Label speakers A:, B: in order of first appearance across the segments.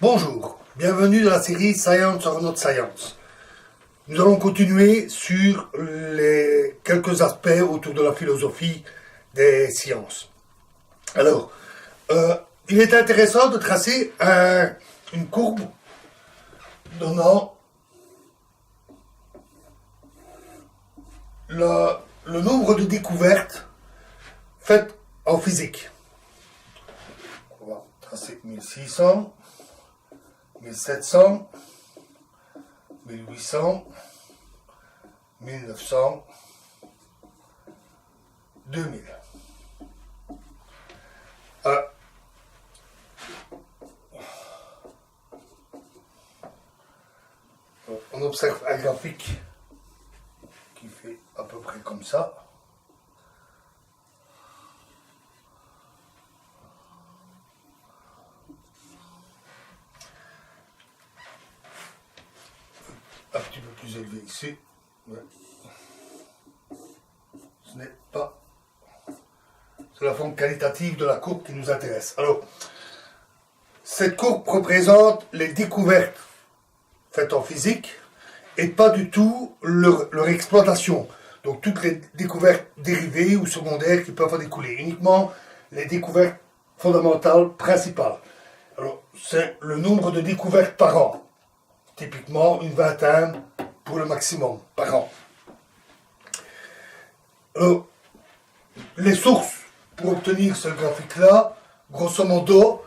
A: Bonjour, bienvenue dans la série Science or Not Science. Nous allons continuer sur les quelques aspects autour de la philosophie des sciences. Alors, il est intéressant de tracer une courbe donnant le nombre de découvertes faites en physique. On va tracer 1600. 1700, 1800, 1900, 2000. On observe un graphique qui fait à peu près comme ça. Un petit peu plus élevé ici. Ouais. Ce n'est pas... C'est la forme qualitative de la courbe qui nous intéresse. Alors, cette courbe représente les découvertes faites en physique et pas du tout leur exploitation. Donc, toutes les découvertes dérivées ou secondaires qui peuvent en découler. Uniquement les découvertes fondamentales principales. Alors, c'est le nombre de découvertes par an. Typiquement une vingtaine pour le maximum par an. Alors, les sources pour obtenir ce graphique-là, grosso modo,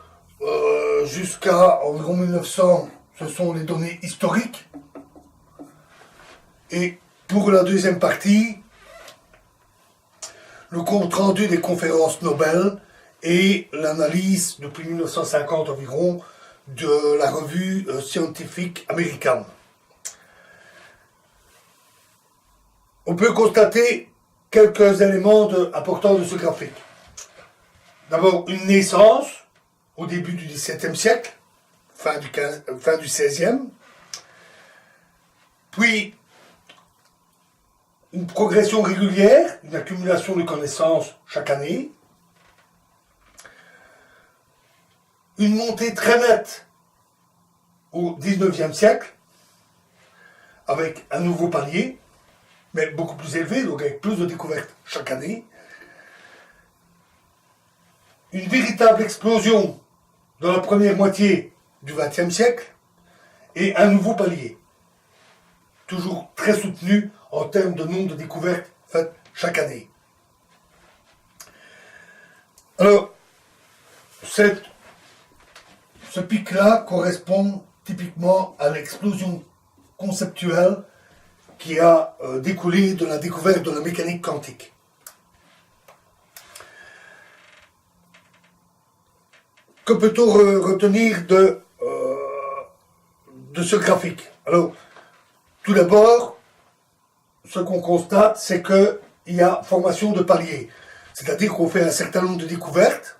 A: jusqu'à environ 1900, ce sont les données historiques. Et pour la deuxième partie, le compte rendu des conférences Nobel et l'analyse depuis 1950 environ de la revue scientifique américaine. On peut constater quelques éléments importants de ce graphique. D'abord, une naissance au début du XVIIe siècle, fin du XVIe, puis une progression régulière, une accumulation de connaissances chaque année, une montée très nette au XIXe siècle, avec un nouveau palier, mais beaucoup plus élevé, donc avec plus de découvertes chaque année. Une véritable explosion dans la première moitié du XXe siècle, et un nouveau palier, toujours très soutenu en termes de nombre de découvertes faites chaque année. Alors, ce pic-là correspond typiquement à l'explosion conceptuelle qui a découlé de la découverte de la mécanique quantique. Que peut-on retenir de ce graphique? Alors, tout d'abord, ce qu'on constate, c'est qu'il y a formation de paliers. C'est-à-dire qu'on fait un certain nombre de découvertes,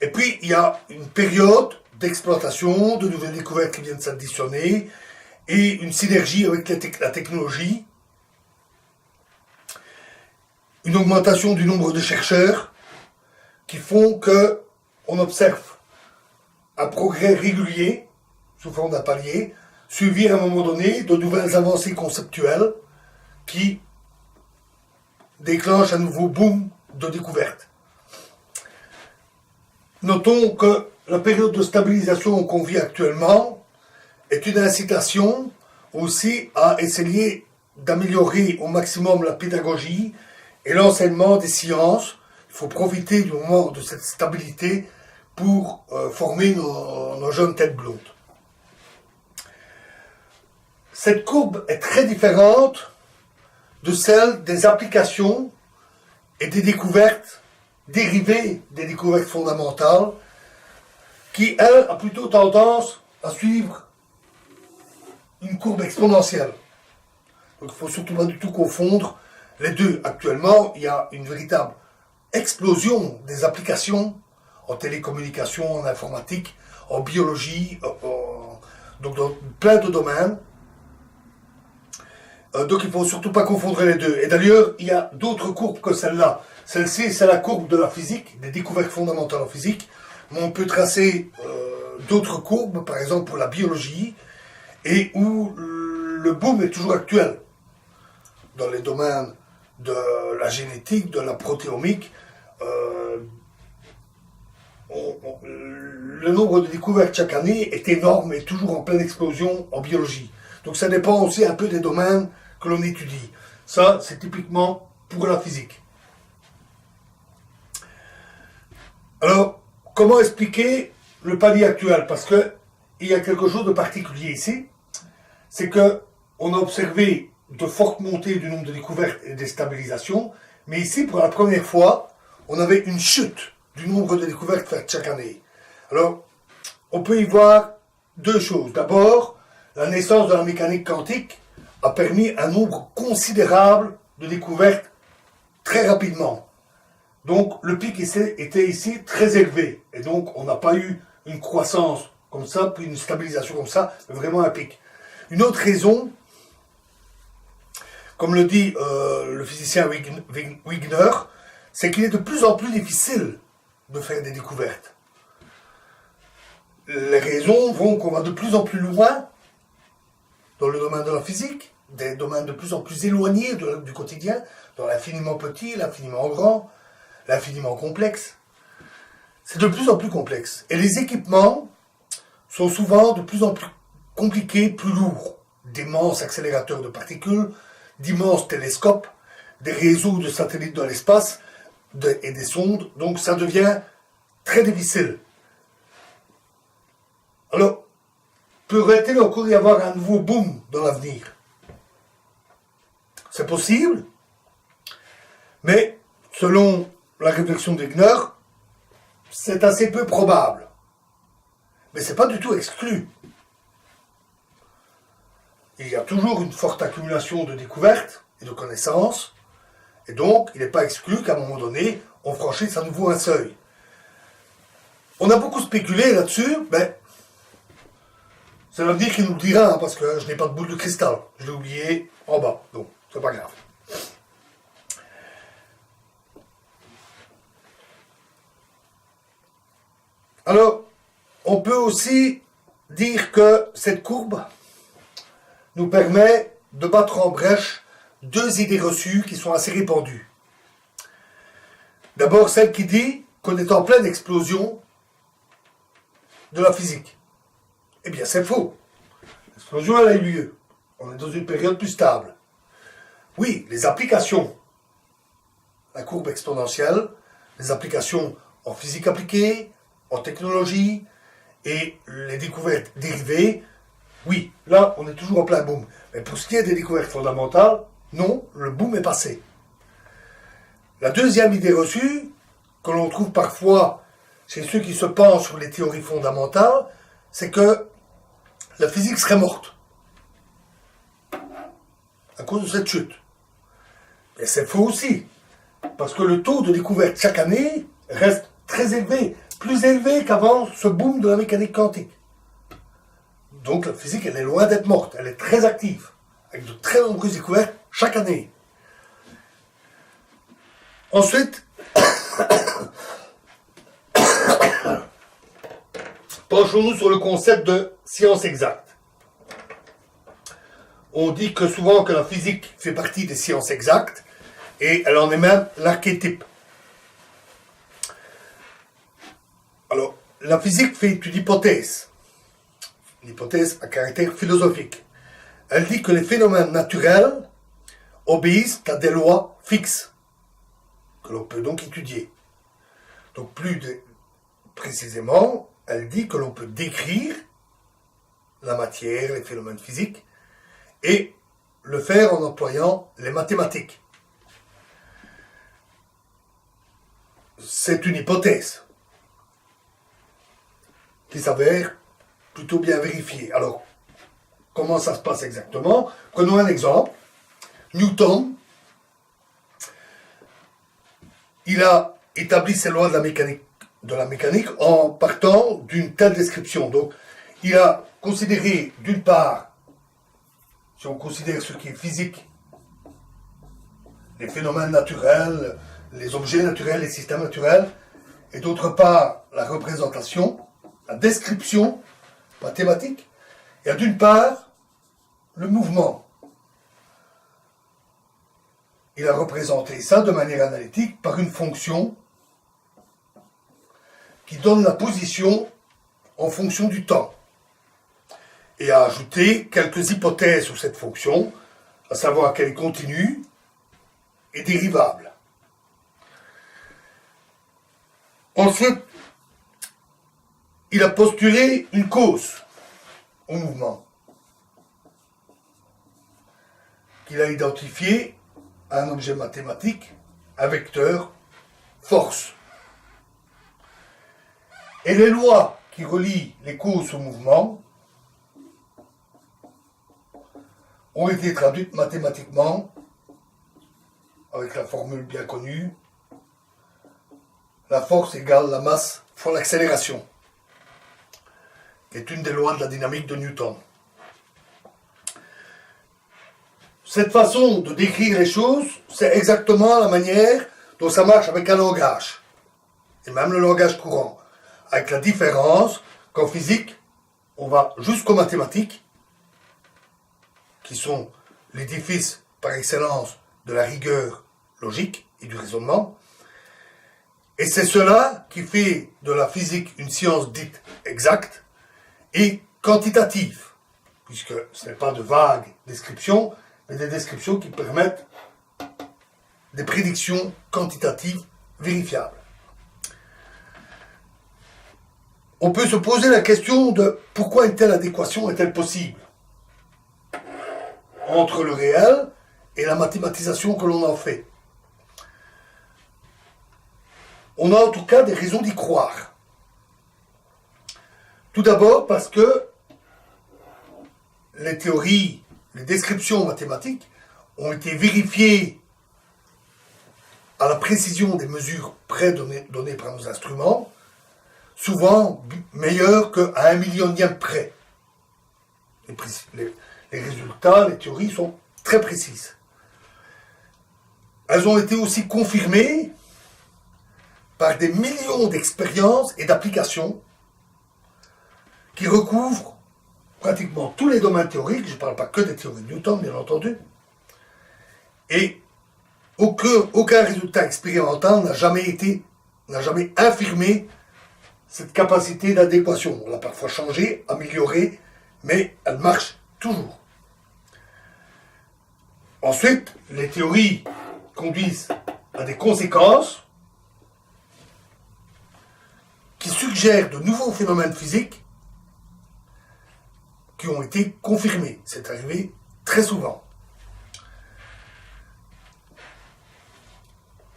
A: et puis, il y a une période d'exploitation, de nouvelles découvertes qui viennent s'additionner, et une synergie avec la technologie, une augmentation du nombre de chercheurs qui font qu'on observe un progrès régulier, sous forme d'un palier, suivi à un moment donné de nouvelles avancées conceptuelles qui déclenchent un nouveau boom de découvertes. Notons que la période de stabilisation qu'on vit actuellement est une incitation aussi à essayer d'améliorer au maximum la pédagogie et l'enseignement des sciences. Il faut profiter du moment de cette stabilité pour former nos jeunes têtes blondes. Cette courbe est très différente de celle des applications et des découvertes dérivées des découvertes fondamentales qui, elle, a plutôt tendance à suivre une courbe exponentielle. Donc il ne faut surtout pas du tout confondre les deux. Actuellement, il y a une véritable explosion des applications en télécommunication, en informatique, en biologie, donc dans plein de domaines. Donc il ne faut surtout pas confondre les deux. Et d'ailleurs, il y a d'autres courbes que celle-là. Celle-ci, c'est la courbe de la physique, des découvertes fondamentales en physique. Mais on peut tracer d'autres courbes, par exemple pour la biologie, et où le boom est toujours actuel. Dans les domaines de la génétique, de la protéomique, le nombre de découvertes chaque année est énorme et toujours en pleine explosion en biologie. Donc ça dépend aussi un peu des domaines que l'on étudie. Ça, c'est typiquement pour la physique. Alors, comment expliquer le palier actuel? Parce que il y a quelque chose de particulier ici, c'est que on a observé de fortes montées du nombre de découvertes et des stabilisations, mais ici, pour la première fois, on avait une chute du nombre de découvertes faites chaque année. Alors, on peut y voir deux choses. D'abord, la naissance de la mécanique quantique a permis un nombre considérable de découvertes très rapidement. Donc, le pic était ici très élevé. Et donc, on n'a pas eu une croissance comme ça, puis une stabilisation comme ça, mais vraiment un pic. Une autre raison, comme le dit le physicien Wigner, c'est qu'il est de plus en plus difficile de faire des découvertes. Les raisons vont qu'on va de plus en plus loin dans le domaine de la physique, des domaines de plus en plus éloignés du quotidien, dans l'infiniment petit, l'infiniment grand, l'infiniment complexe. C'est de plus en plus complexe. Et les équipements sont souvent de plus en plus compliqués, plus lourds. D'immenses accélérateurs de particules, d'immenses télescopes, des réseaux de satellites dans l'espace et des sondes. Donc ça devient très difficile. Alors, pourrait-il encore y avoir un nouveau boom dans l'avenir? C'est possible, mais selon la réflexion d'Egner, c'est assez peu probable. Mais ce n'est pas du tout exclu. Il y a toujours une forte accumulation de découvertes et de connaissances, et donc il n'est pas exclu qu'à un moment donné, on franchisse à nouveau un seuil. On a beaucoup spéculé là-dessus, mais c'est l'avenir qui nous le dira, hein, parce que je n'ai pas de boule de cristal. Je l'ai oublié en bas, donc c'est pas grave. Alors, on peut aussi dire que cette courbe nous permet de battre en brèche deux idées reçues qui sont assez répandues. D'abord, celle qui dit qu'on est en pleine explosion de la physique. Eh bien, c'est faux. L'explosion, elle a eu lieu. On est dans une période plus stable. Oui, les applications, la courbe exponentielle, les applications en physique appliquée, en technologie et les découvertes dérivées, oui, là, on est toujours en plein boom. Mais pour ce qui est des découvertes fondamentales, non, le boom est passé. La deuxième idée reçue, que l'on trouve parfois chez ceux qui se penchent sur les théories fondamentales, c'est que la physique serait morte à cause de cette chute. Et c'est faux aussi, parce que le taux de découverte chaque année reste très élevé, plus élevé qu'avant ce boom de la mécanique quantique. Donc la physique, elle est loin d'être morte, elle est très active, avec de très nombreuses découvertes chaque année. Ensuite, penchons-nous sur le concept de science exacte. On dit que souvent que la physique fait partie des sciences exactes, et elle en est même l'archétype. Alors, la physique fait une hypothèse à caractère philosophique. Elle dit que les phénomènes naturels obéissent à des lois fixes, que l'on peut donc étudier. Donc précisément, elle dit que l'on peut décrire la matière, les phénomènes physiques, et le faire en employant les mathématiques. C'est une hypothèse qui s'avère plutôt bien vérifiée. Alors, comment ça se passe exactement? Prenons un exemple. Newton, il a établi ses lois de la mécanique en partant d'une telle description. Donc, il a considéré, d'une part, si on considère ce qui est physique, les phénomènes naturels, les objets naturels, les systèmes naturels, et d'autre part, la représentation, la description mathématique, il y a d'une part le mouvement. Il a représenté ça de manière analytique par une fonction qui donne la position en fonction du temps. Et a ajouté quelques hypothèses sur cette fonction, à savoir qu'elle est continue et dérivable. Ensuite, il a postulé une cause au mouvement, qu'il a identifié à un objet mathématique, un vecteur, force. Et les lois qui relient les causes au mouvement ont été traduites mathématiquement avec la formule bien connue: la force égale la masse fois l'accélération, qui est une des lois de la dynamique de Newton. Cette façon de décrire les choses, c'est exactement la manière dont ça marche avec un langage, et même le langage courant, avec la différence qu'en physique, on va jusqu'aux mathématiques, qui sont l'édifice par excellence de la rigueur logique et du raisonnement, et c'est cela qui fait de la physique une science dite exacte et quantitative, puisque ce n'est pas de vagues descriptions, mais des descriptions qui permettent des prédictions quantitatives vérifiables. On peut se poser la question de pourquoi une telle adéquation est-elle possible entre le réel et la mathématisation que l'on en fait. On a en tout cas des raisons d'y croire. Tout d'abord parce que les théories, les descriptions mathématiques ont été vérifiées à la précision des mesures données par nos instruments, souvent meilleures qu'à 1 millionième près. Les résultats, les théories sont très précises. Elles ont été aussi confirmées par des millions d'expériences et d'applications qui recouvrent pratiquement tous les domaines théoriques. Je ne parle pas que des théories de Newton, bien entendu. Et aucun résultat expérimental n'a jamais infirmé cette capacité d'adéquation. On l'a parfois changée, améliorée, mais elle marche toujours. Ensuite, les théories conduisent à des conséquences qui suggèrent de nouveaux phénomènes physiques qui ont été confirmés. C'est arrivé très souvent.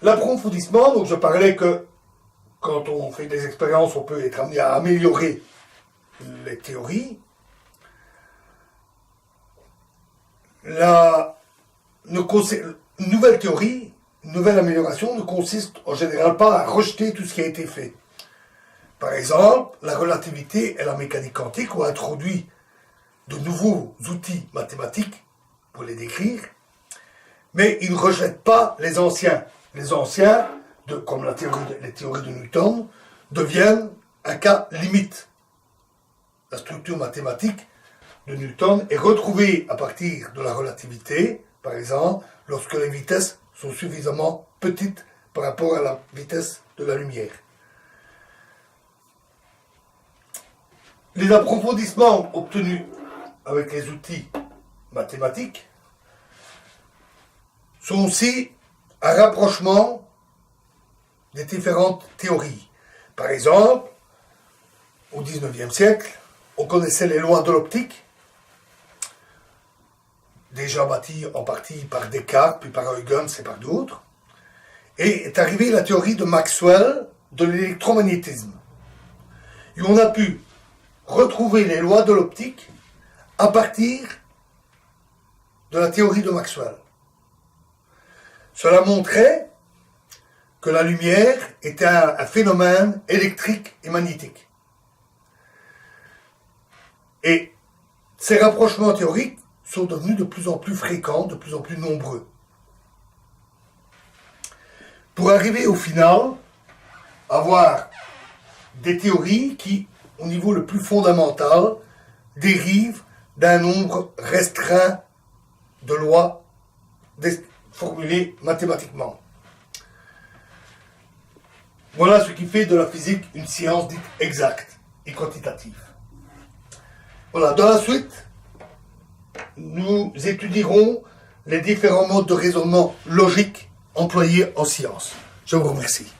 A: L'approfondissement, donc je parlais que quand on fait des expériences, on peut être amené à améliorer les théories. Une nouvelle théorie, une nouvelle amélioration ne consiste en général pas à rejeter tout ce qui a été fait. Par exemple, la relativité et la mécanique quantique ont introduit de nouveaux outils mathématiques pour les décrire, mais ils ne rejettent pas les anciens. Les anciens, comme les théories de Newton, deviennent un cas limite. La structure mathématique de Newton est retrouvée à partir de la relativité, par exemple, lorsque les vitesses sont suffisamment petites par rapport à la vitesse de la lumière. Les approfondissements obtenus avec les outils mathématiques sont aussi un rapprochement des différentes théories. Par exemple, au XIXe siècle, on connaissait les lois de l'optique, déjà bâties en partie par Descartes, puis par Huygens et par d'autres, et est arrivée la théorie de Maxwell de l'électromagnétisme. Et on a pu retrouver les lois de l'optique à partir de la théorie de Maxwell. Cela montrait que la lumière était un phénomène électrique et magnétique. Et ces rapprochements théoriques sont devenus de plus en plus fréquents, de plus en plus nombreux. Pour arriver au final à avoir des théories qui au niveau le plus fondamental, dérive d'un nombre restreint de lois formulées mathématiquement. Voilà ce qui fait de la physique une science dite exacte et quantitative. Voilà, dans la suite, nous étudierons les différents modes de raisonnement logique employés en science. Je vous remercie.